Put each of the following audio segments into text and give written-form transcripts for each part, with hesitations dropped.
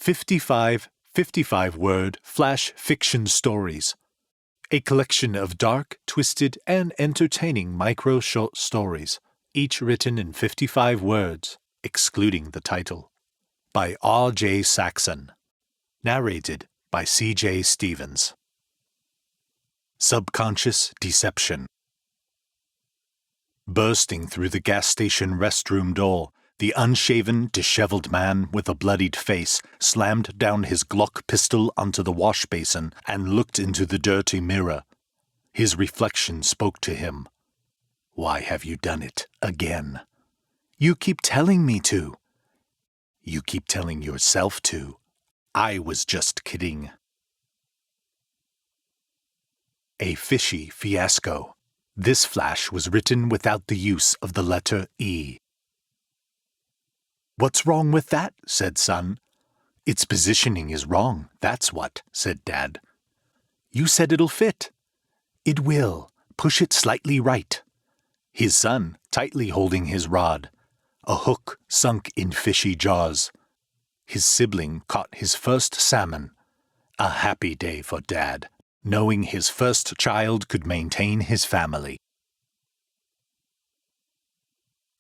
55 55-word flash fiction stories. A collection of dark, twisted, and entertaining micro-short stories, each written in 55 words, excluding the title. By R.j.saxon. Narrated by C.J. Stevens. Subconscious Deception. Bursting through the gas station restroom door, the unshaven, disheveled man with a bloodied face slammed down his Glock pistol onto the wash basin and looked into the dirty mirror. His reflection spoke to him. "Why have you done it again?" "You keep telling me to." "You keep telling yourself to. I was just kidding." A fishy fiasco. This flash was written without the use of the letter E. "What's wrong with that?" said son. "Its positioning is wrong, that's what," said Dad. "You said it'll fit." "It will. Push it slightly right." His son, tightly holding his rod. A hook sunk in fishy jaws. His sibling caught his first salmon. A happy day for Dad, knowing his first child could maintain his family.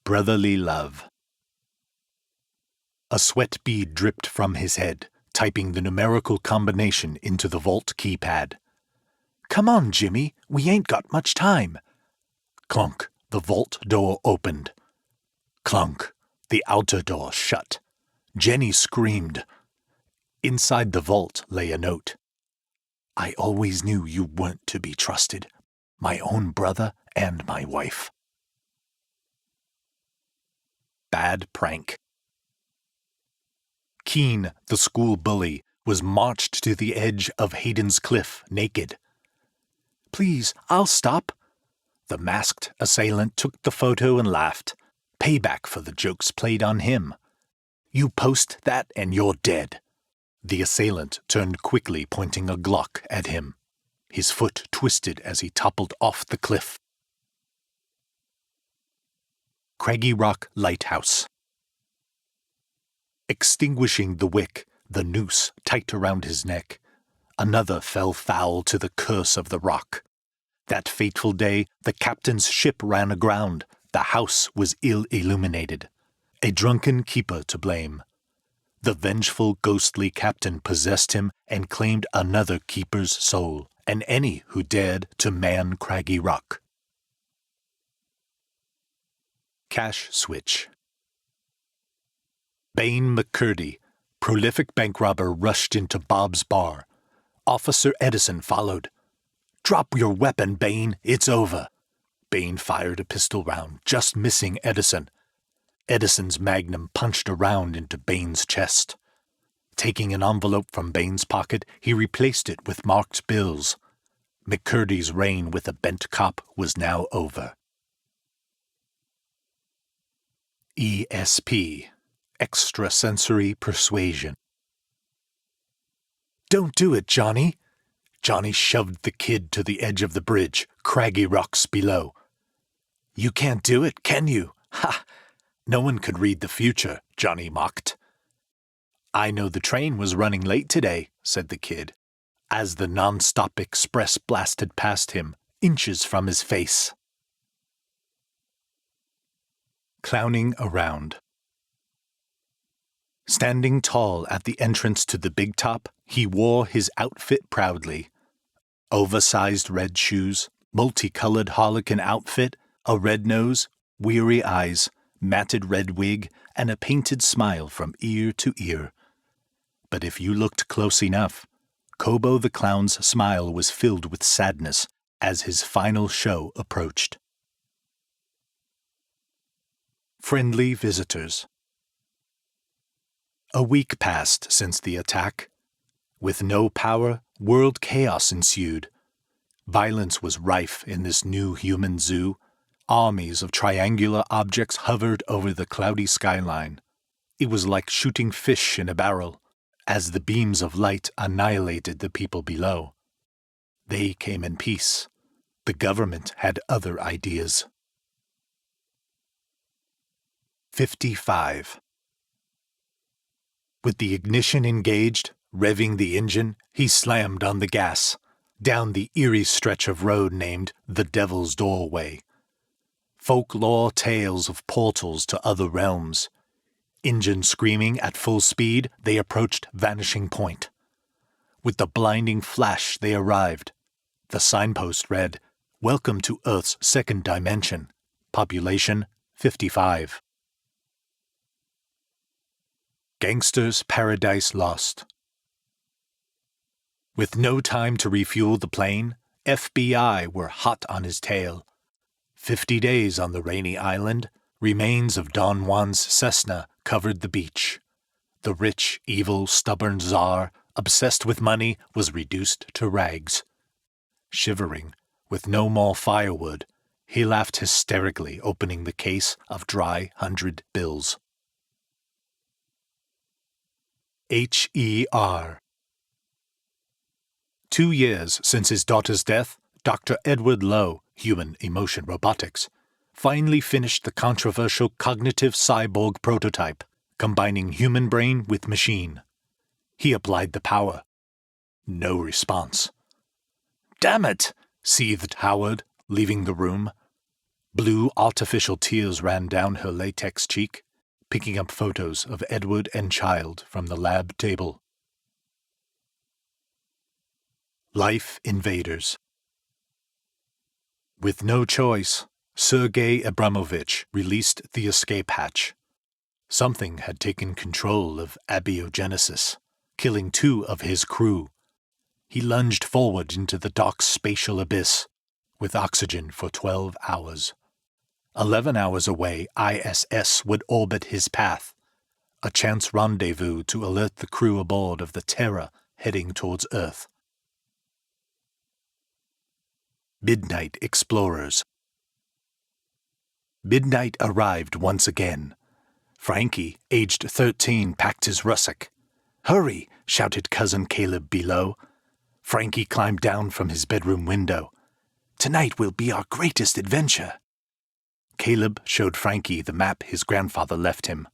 Brotherly love. A sweat bead dripped from his head, typing the numerical combination into the vault keypad. "Come on, Jimmy, we ain't got much time." Clunk, the vault door opened. Clunk, the outer door shut. Jenny screamed. Inside the vault lay a note. "I always knew you weren't to be trusted. My own brother and my wife." Bad prank. Keen, the school bully, was marched to the edge of Hayden's cliff naked. "Please, I'll stop." The masked assailant took the photo and laughed. Payback for the jokes played on him. "You post that and you're dead." The assailant turned quickly, pointing a Glock at him. His foot twisted as he toppled off the cliff. Craggy Rock Lighthouse. Extinguishing the wick, the noose tight around his neck, another fell foul to the curse of the rock. That fateful day, the captain's ship ran aground. The house was ill-illuminated. A drunken keeper to blame. The vengeful, ghostly captain possessed him and claimed another keeper's soul, and any who dared to man Craggy Rock. Cash switch. Bain McCurdy, prolific bank robber, rushed into Bob's bar. Officer Edison followed. "Drop your weapon, Bain. It's over." Bain fired a pistol round, just missing Edison. Edison's magnum punched around into Bain's chest. Taking an envelope from Bain's pocket, he replaced it with marked bills. McCurdy's reign with a bent cop was now over. ESP. Extrasensory Persuasion. "Don't do it, Johnny." Johnny shoved the kid to the edge of the bridge, Craggy Rocks below. "You can't do it, can you? Ha! No one could read the future," Johnny mocked. "I know the train was running late today," said the kid, as the non-stop express blasted past him, inches from his face. Clowning around. Standing tall at the entrance to the big top, he wore his outfit proudly. Oversized red shoes, multicolored harlequin outfit, a red nose, weary eyes, matted red wig, and a painted smile from ear to ear. But if you looked close enough, Kobo the Clown's smile was filled with sadness as his final show approached. Friendly visitors. A week passed since the attack. With no power, world chaos ensued. Violence was rife in this new human zoo. Armies of triangular objects hovered over the cloudy skyline. It was like shooting fish in a barrel, as the beams of light annihilated the people below. They came in peace. The government had other ideas. 55. With the ignition engaged, revving the engine, he slammed on the gas, down the eerie stretch of road named the Devil's Doorway. Folklore tales of portals to other realms. Engine screaming at full speed, they approached Vanishing Point. With the blinding flash, they arrived. The signpost read, "Welcome to Earth's second dimension. Population 55. Gangster's Paradise Lost. With no time to refuel the plane, FBI were hot on his tail. 50 days on the rainy island, remains of Don Juan's Cessna covered the beach. The rich, evil, stubborn czar, obsessed with money, was reduced to rags. Shivering, with no more firewood, he laughed hysterically, opening the case of dry 100 bills. H.E.R. 2 years since his daughter's death, Dr. Edward Lowe, Human Emotion Robotics, finally finished the controversial cognitive cyborg prototype, combining human brain with machine. He applied the power. No response. "Damn it!" seethed Howard, leaving the room. Blue artificial tears ran down her latex cheek, picking up photos of Edward and child from the lab table. Life Invaders. With no choice, Sergei Abramovich released the escape hatch. Something had taken control of abiogenesis, killing 2 of his crew. He lunged forward into the dark spatial abyss, with oxygen for 12 hours. 11 hours away, ISS would orbit his path, a chance rendezvous to alert the crew aboard of the Terra heading towards Earth. Midnight Explorers. Midnight arrived once again. Frankie, aged 13, packed his russack. "Hurry!" shouted Cousin Caleb below. Frankie climbed down from his bedroom window. "Tonight will be our greatest adventure." Caleb showed Frankie the map his grandfather left him.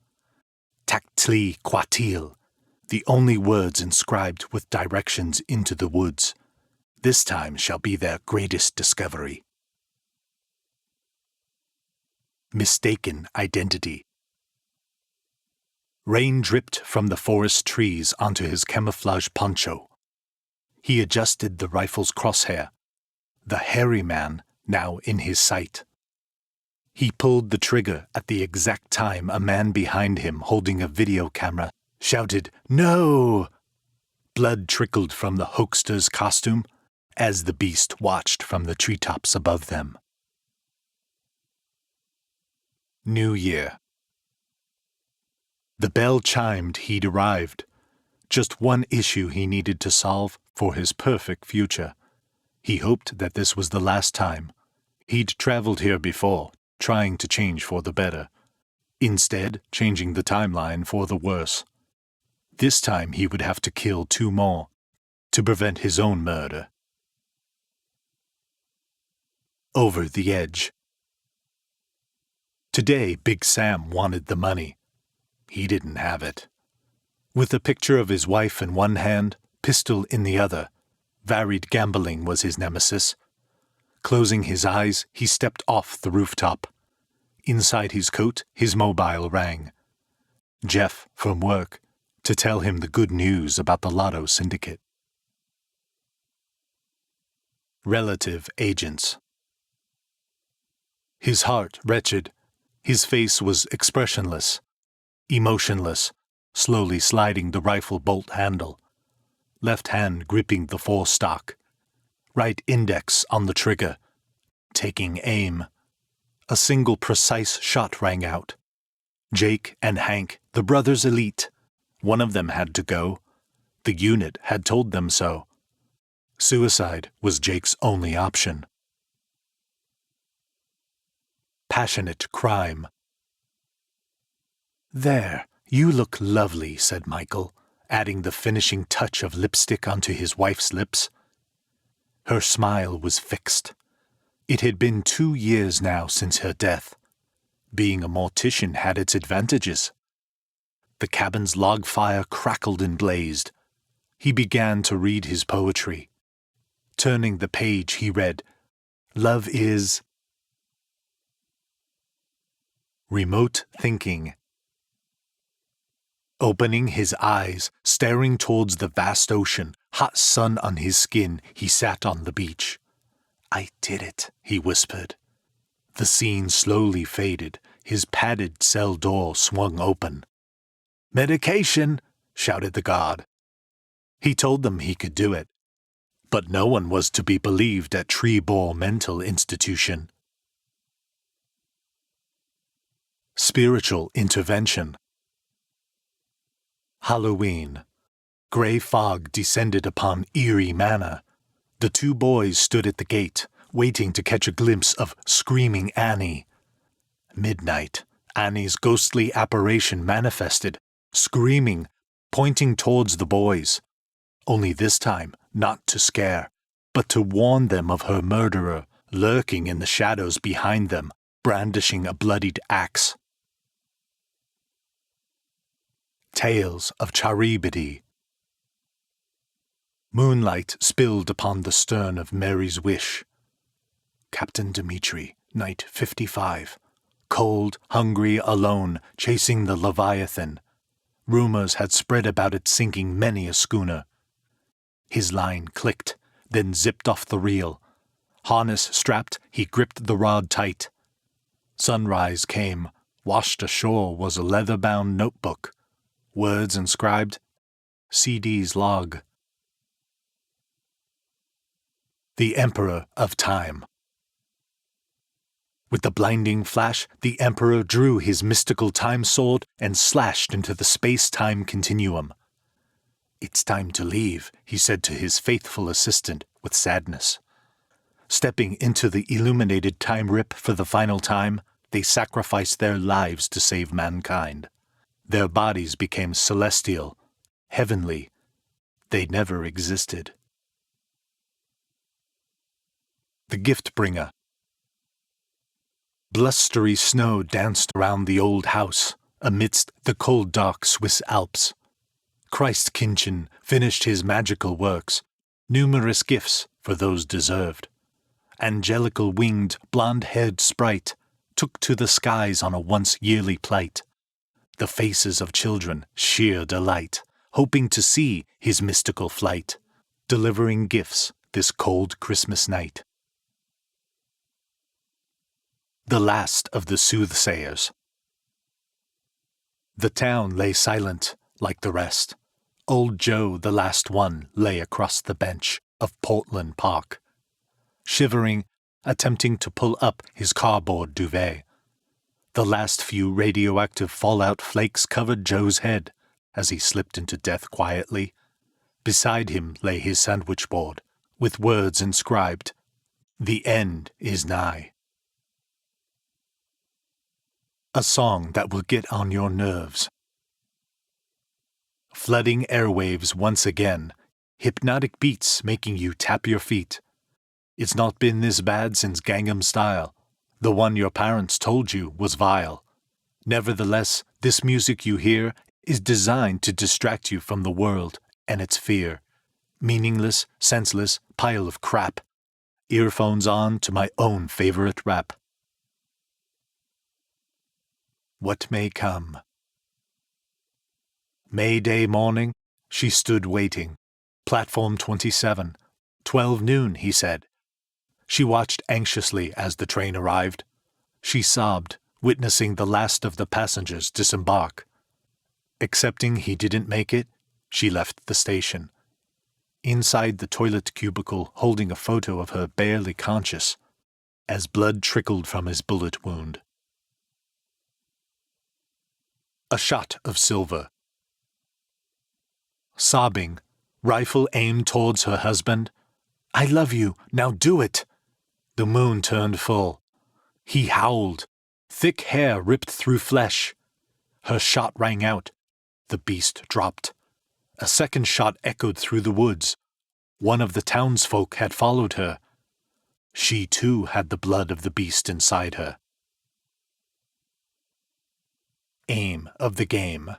Tactli Quatil, the only words inscribed with directions into the woods. This time shall be their greatest discovery. Mistaken Identity. Rain dripped from the forest trees onto his camouflage poncho. He adjusted the rifle's crosshair, the hairy man now in his sight. He pulled the trigger at the exact time a man behind him holding a video camera shouted, "No!" Blood trickled from the hoaxer's costume as the beast watched from the treetops above them. New Year. The bell chimed he'd arrived. Just one issue he needed to solve for his perfect future. He hoped that this was the last time. He'd traveled here before, trying to change for the better. Instead, changing the timeline for the worse. This time he would have to kill 2 more, to prevent his own murder. Over the edge. Today, Big Sam wanted the money. He didn't have it. With a picture of his wife in one hand, pistol in the other, varied gambling was his nemesis. Closing his eyes, he stepped off the rooftop. Inside his coat, his mobile rang. Jeff, from work, to tell him the good news about the Lotto Syndicate. Relative Agents. His heart wretched. His face was expressionless, emotionless, slowly sliding the rifle bolt handle. Left hand gripping the forestock. Right index on the trigger. Taking aim. A single precise shot rang out. Jake and Hank, the brothers elite. One of them had to go. The unit had told them so. Suicide was Jake's only option. Passionate crime. "There, you look lovely," said Michael, adding the finishing touch of lipstick onto his wife's lips. Her smile was fixed. It had been 2 years now since her death. Being a mortician had its advantages. The cabin's log fire crackled and blazed. He began to read his poetry. Turning the page, he read, "Love is remote thinking." Opening his eyes, staring towards the vast ocean, hot sun on his skin, he sat on the beach. "I did it," he whispered. The scene slowly faded. His padded cell door swung open. "Medication!" shouted the guard. He told them he could do it. But no one was to be believed at Trebor Mental Institution. Spiritual intervention. Halloween. Grey fog descended upon Erie Manor. The two boys stood at the gate, waiting to catch a glimpse of Screaming Annie. Midnight. Annie's ghostly apparition manifested, screaming, pointing towards the boys. Only this time, not to scare, but to warn them of her murderer, lurking in the shadows behind them, brandishing a bloodied axe. Tales of Charybdis. Moonlight spilled upon the stern of Mary's Wish. Captain Dmitri, night 55. Cold, hungry, alone, chasing the Leviathan. Rumors had spread about it sinking many a schooner. His line clicked, then zipped off the reel. Harness strapped, he gripped the rod tight. Sunrise came. Washed ashore was a leather-bound notebook. Words inscribed, CD's log. The Emperor of Time. With the blinding flash, the Emperor drew his mystical time sword and slashed into the space-time continuum. "It's time to leave," he said to his faithful assistant with sadness. Stepping into the illuminated time rip for the final time, they sacrificed their lives to save mankind. Their bodies became celestial, heavenly. They never existed. The Gift Bringer. Blustery snow danced around the old house, amidst the cold dark Swiss Alps. Christkinchen finished his magical works, numerous gifts for those deserved. Angelical winged, blonde-haired sprite took to the skies on a once-yearly plight. The faces of children, sheer delight, hoping to see his mystical flight, delivering gifts this cold Christmas night. The last of the soothsayers. The town lay silent, like the rest. Old Joe, the last one, lay across the bench of Portland Park, shivering, attempting to pull up his cardboard duvet. The last few radioactive fallout flakes covered Joe's head as he slipped into death quietly. Beside him lay his sandwich board, with words inscribed, "The end is nigh." A song that will get on your nerves. Flooding airwaves once again, hypnotic beats making you tap your feet. It's not been this bad since Gangnam Style. The one your parents told you was vile. Nevertheless, this music you hear is designed to distract you from the world and its fear. Meaningless, senseless pile of crap. Earphones on to my own favorite rap. What may come. May Day morning, she stood waiting. Platform 27. 12 noon, he said. She watched anxiously as the train arrived. She sobbed, witnessing the last of the passengers disembark. Accepting he didn't make it, she left the station. Inside the toilet cubicle, holding a photo of her barely conscious, as blood trickled from his bullet wound. A shot of silver. Sobbing, rifle aimed towards her husband. "I love you, now do it!" The moon turned full. He howled. Thick hair ripped through flesh. Her shot rang out. The beast dropped. A second shot echoed through the woods. One of the townsfolk had followed her. She too had the blood of the beast inside her. Aim of the game.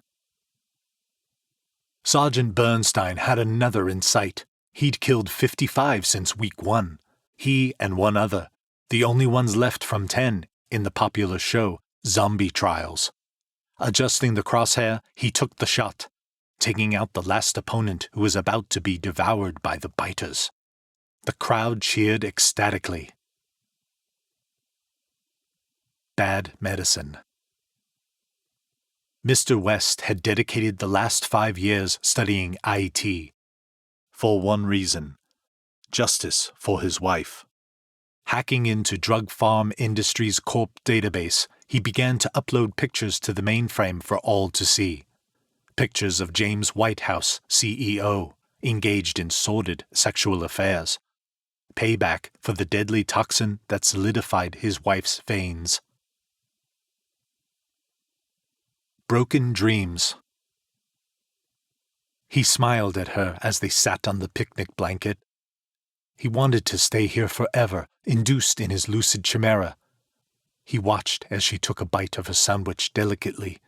Sergeant Bernstein had another in sight. He'd killed 55 since week 1. He and one other, the only ones left from 10 in the popular show, Zombie Trials. Adjusting the crosshair, he took the shot, taking out the last opponent who was about to be devoured by the biters. The crowd cheered ecstatically. Bad medicine. Mr. West had dedicated the last 5 years studying IT. For one reason: justice for his wife. Hacking into Drug Farm Industries Corp database, he began to upload pictures to the mainframe for all to see. Pictures of James Whitehouse, CEO, engaged in sordid sexual affairs. Payback for the deadly toxin that solidified his wife's veins. Broken dreams. He smiled at her as they sat on the picnic blanket. He wanted to stay here forever, induced in his lucid chimera. He watched as she took a bite of her sandwich delicately.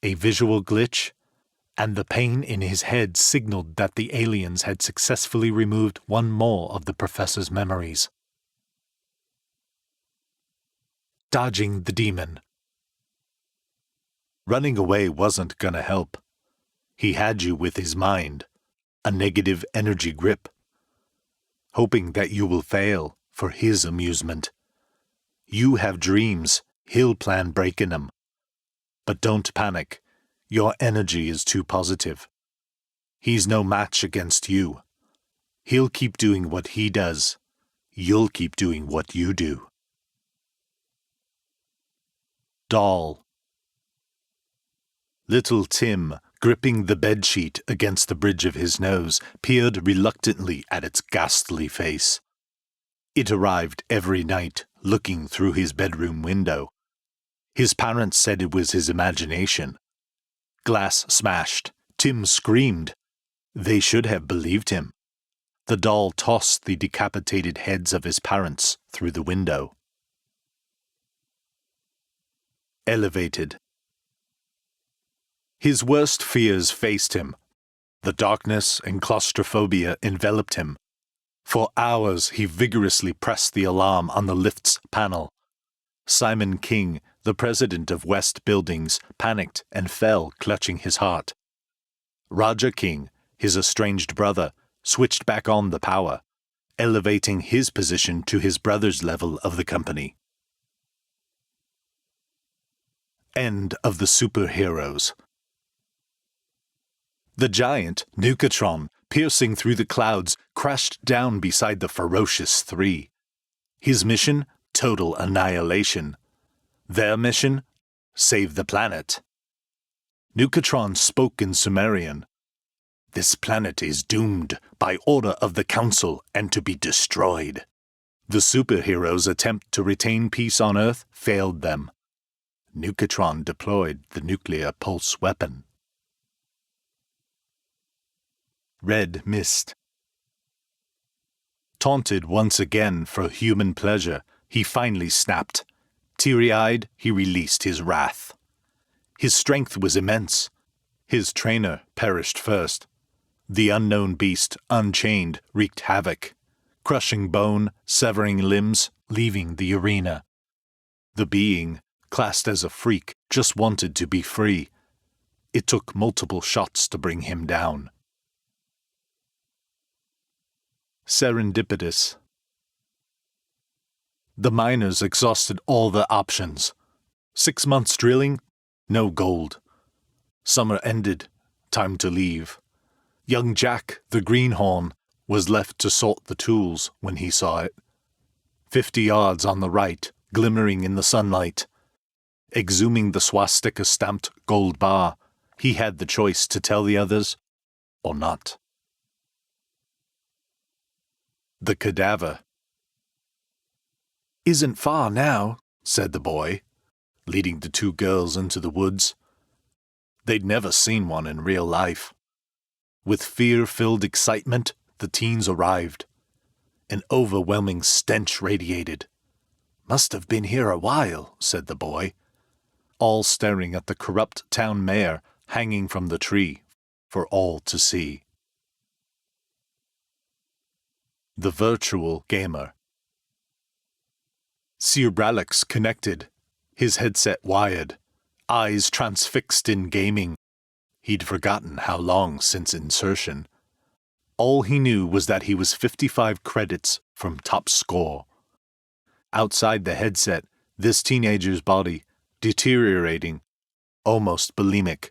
A visual glitch, and the pain in his head signaled that the aliens had successfully removed one more of the professor's memories. Dodging the demon. Running away wasn't gonna help. He had you with his mind, a negative energy grip, hoping that you will fail for his amusement. You have dreams, he'll plan breaking them. But don't panic, your energy is too positive. He's no match against you. He'll keep doing what he does. You'll keep doing what you do. Doll. Little Tim, gripping the bedsheet against the bridge of his nose, peered reluctantly at its ghastly face. It arrived every night, looking through his bedroom window. His parents said it was his imagination. Glass smashed. Tim screamed. They should have believed him. The doll tossed the decapitated heads of his parents through the window. Elevated. His worst fears faced him. The darkness and claustrophobia enveloped him. For hours he vigorously pressed the alarm on the lift's panel. Simon King, the president of West Buildings, panicked and fell, clutching his heart. Roger King, his estranged brother, switched back on the power, elevating his position to his brother's level of the company. End of the superheroes. The giant, Nukatron, piercing through the clouds, crashed down beside the ferocious 3. His mission? Total annihilation. Their mission? Save the planet. Nukatron spoke in Sumerian. This planet is doomed by order of the Council and to be destroyed. The superheroes' attempt to retain peace on Earth failed them. Nukatron deployed the nuclear pulse weapon. Red mist. Taunted once again for human pleasure, he finally snapped. Teary-eyed, he released his wrath. His strength was immense. His trainer perished first. The unknown beast, unchained, wreaked havoc, crushing bone, severing limbs, leaving the arena. The being, classed as a freak, just wanted to be free. It took multiple shots to bring him down. Serendipitous. The miners exhausted all their options. 6 months drilling, no gold. Summer ended, time to leave. Young Jack, the greenhorn, was left to sort the tools when he saw it. 50 yards on the right, glimmering in the sunlight. Exhuming the swastika-stamped gold bar, he had the choice to tell the others or not. The cadaver. Isn't far now, said the boy, leading the 2 girls into the woods. They'd never seen one in real life. With fear-filled excitement, the teens arrived. An overwhelming stench radiated. Must have been here a while, said the boy, all staring at the corrupt town mayor hanging from the tree for all to see. The Virtual Gamer. Sir Bralex connected, his headset wired, eyes transfixed in gaming. He'd forgotten how long since insertion. All he knew was that he was 55 credits from top score. Outside the headset, this teenager's body, deteriorating, almost bulimic.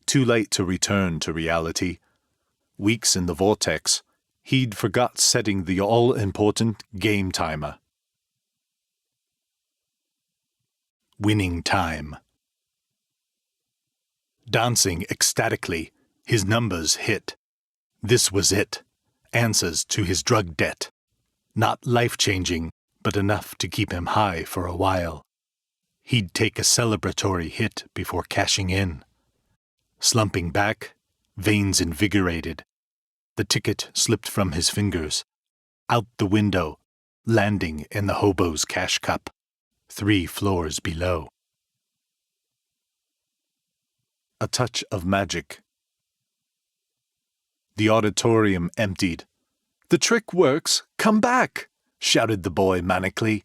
Too late to return to reality. Weeks in the vortex, he'd forgot setting the all-important game timer. Winning time. Dancing ecstatically, his numbers hit. This was it. Answers to his drug debt. Not life-changing, but enough to keep him high for a while. He'd take a celebratory hit before cashing in. Slumping back, veins invigorated. The ticket slipped from his fingers. Out the window, landing in the hobo's cash cup, 3 floors below. A touch of magic. The auditorium emptied. "The trick works! Come back!" shouted the boy manically.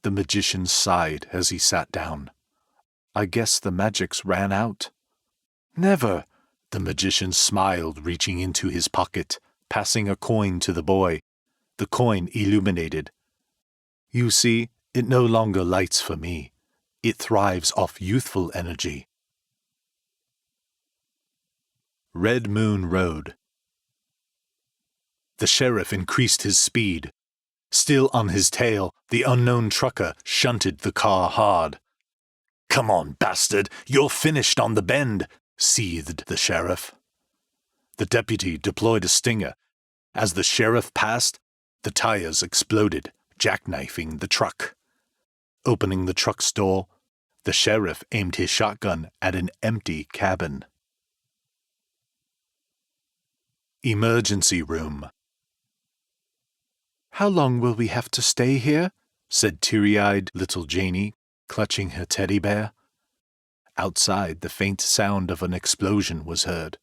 The magician sighed as he sat down. "I guess the magic's ran out." "Never!" The magician smiled, reaching into his pocket, passing a coin to the boy. The coin illuminated. "You see, it no longer lights for me. It thrives off youthful energy." Red Moon Road. The sheriff increased his speed. Still on his tail, the unknown trucker shunted the car hard. "Come on, bastard, you're finished on the bend," seethed the sheriff. The deputy deployed a stinger. As the sheriff passed, the tires exploded, jackknifing the truck. Opening the truck's door, the sheriff aimed his shotgun at an empty cabin. Emergency room. "How long will we have to stay here?" said teary-eyed little Janie, clutching her teddy bear. Outside, the faint sound of an explosion was heard.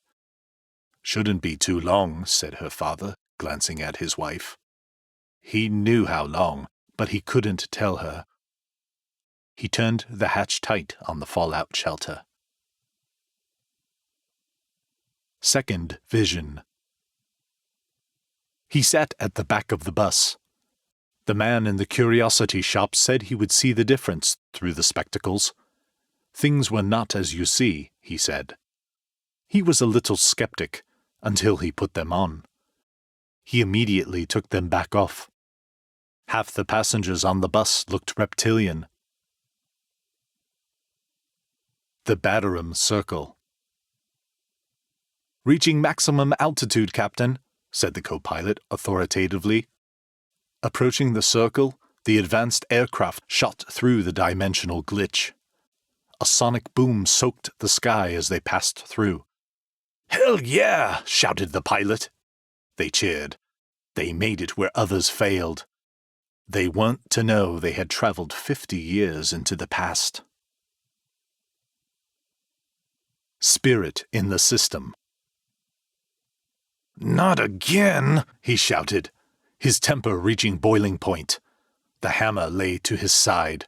"Shouldn't be too long," said her father, glancing at his wife. He knew how long, but he couldn't tell her. He turned the hatch tight on the fallout shelter. Second vision. He sat at the back of the bus. The man in the curiosity shop said he would see the difference through the spectacles. Things were not as you see, he said. He was a little skeptic until he put them on. He immediately took them back off. Half the passengers on the bus looked reptilian. The Batterum Circle. "Reaching maximum altitude, Captain," said the co-pilot authoritatively. Approaching the circle, the advanced aircraft shot through the dimensional glitch. A sonic boom soaked the sky as they passed through. "Hell yeah!" shouted the pilot. They cheered. They made it where others failed. They weren't to know they had traveled 50 years into the past. Spirit in the system. "Not again!" he shouted, his temper reaching boiling point. The hammer lay to his side.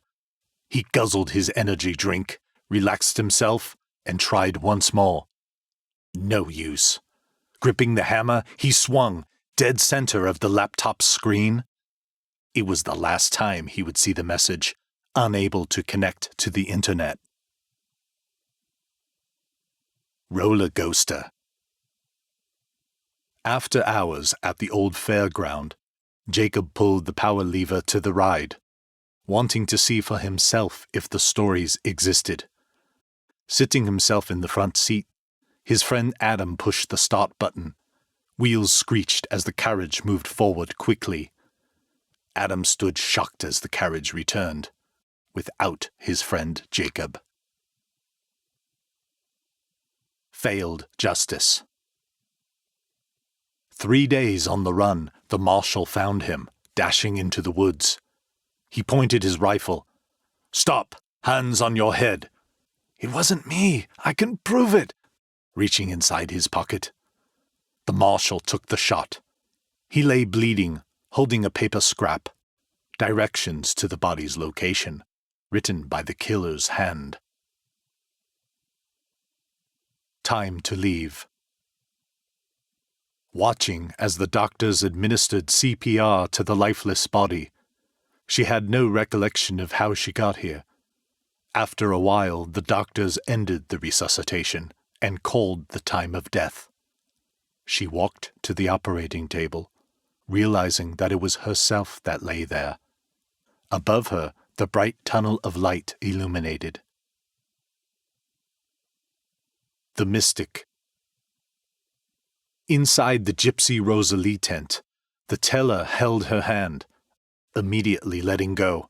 He guzzled his energy drink, relaxed himself, and tried once more. No use. Gripping the hammer, he swung, dead center of the laptop's screen. It was the last time he would see the message, unable to connect to the internet. Roller Coaster. After hours at the old fairground, Jacob pulled the power lever to the ride, wanting to see for himself if the stories existed. Sitting himself in the front seat, his friend Adam pushed the start button. Wheels screeched as the carriage moved forward quickly. Adam stood shocked as the carriage returned, without his friend Jacob. Failed justice. 3 days on the run, the marshal found him, dashing into the woods. He pointed his rifle. "Stop! Hands on your head!" "It wasn't me! I can prove it!" reaching inside his pocket. The marshal took the shot. He lay bleeding, holding a paper scrap. Directions to the body's location, written by the killer's hand. Time to leave. Watching as the doctors administered CPR to the lifeless body, she had no recollection of how she got here. After a while, the doctors ended the resuscitation and called the time of death. She walked to the operating table, realizing that it was herself that lay there. Above her, the bright tunnel of light illuminated. The Mystic. Inside the Gypsy Rosalie tent, the teller held her hand, immediately letting go.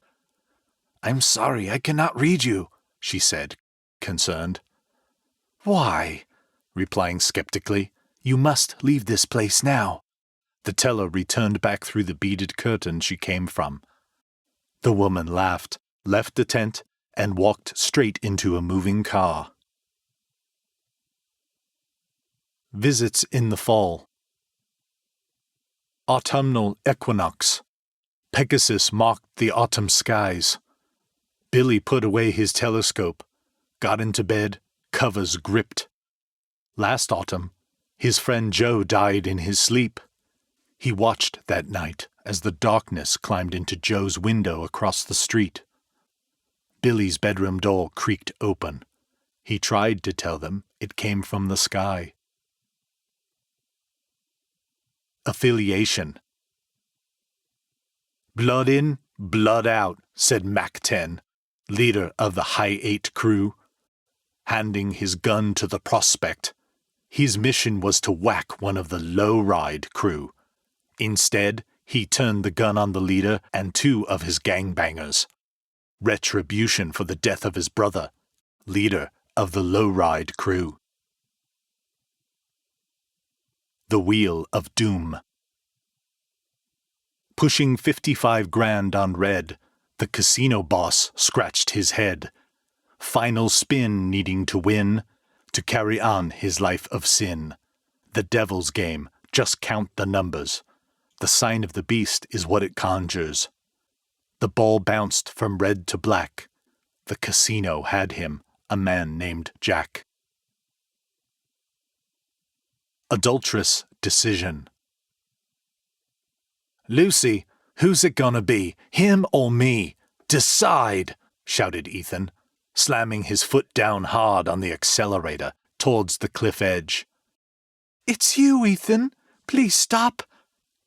"I'm sorry, I cannot read you," she said, concerned. "Why?" replying skeptically. "You must leave this place now." The teller returned back through the beaded curtain she came from. The woman laughed, left the tent, and walked straight into a moving car. Visits in the fall. Autumnal equinox. Pegasus mocked the autumn skies. Billy put away his telescope, got into bed, covers gripped. Last autumn, his friend Joe died in his sleep. He watched that night as the darkness climbed into Joe's window across the street. Billy's bedroom door creaked open. He tried to tell them it came from the sky. Affiliation. "Blood in, blood out," said Mac 10, leader of the High 8 crew. Handing his gun to the prospect, his mission was to whack one of the low-ride crew. Instead, he turned the gun on the leader and 2 of his gangbangers. Retribution for the death of his brother, leader of the low-ride crew. The Wheel of Doom. Pushing 55 grand on red, the casino boss scratched his head. Final spin needing to win, to carry on his life of sin. The devil's game, just count the numbers. The sign of the beast is what it conjures. The ball bounced from red to black. The casino had him, a man named Jack. Adulterous decision. "Lucy, who's it gonna be, him or me? Decide!" shouted Ethan, slamming his foot down hard on the accelerator towards the cliff edge. "It's you, Ethan. Please stop."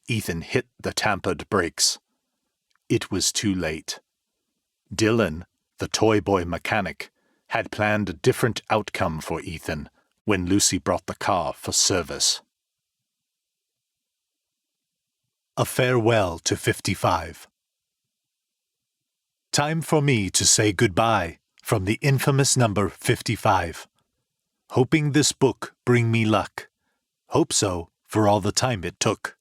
Ethan hit the tampered brakes. It was too late. Dylan, the toy boy mechanic, had planned a different outcome for Ethan when Lucy brought the car for service. A farewell to 55. Time for me to say goodbye from the infamous number 55. Hoping this book bring me luck. Hope so for all the time it took.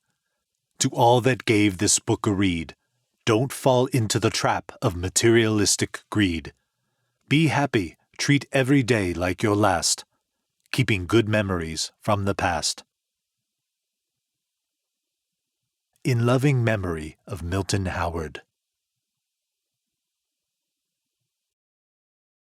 To all that gave this book a read, don't fall into the trap of materialistic greed. Be happy, treat every day like your last, keeping good memories from the past. In loving memory of Milton Howard.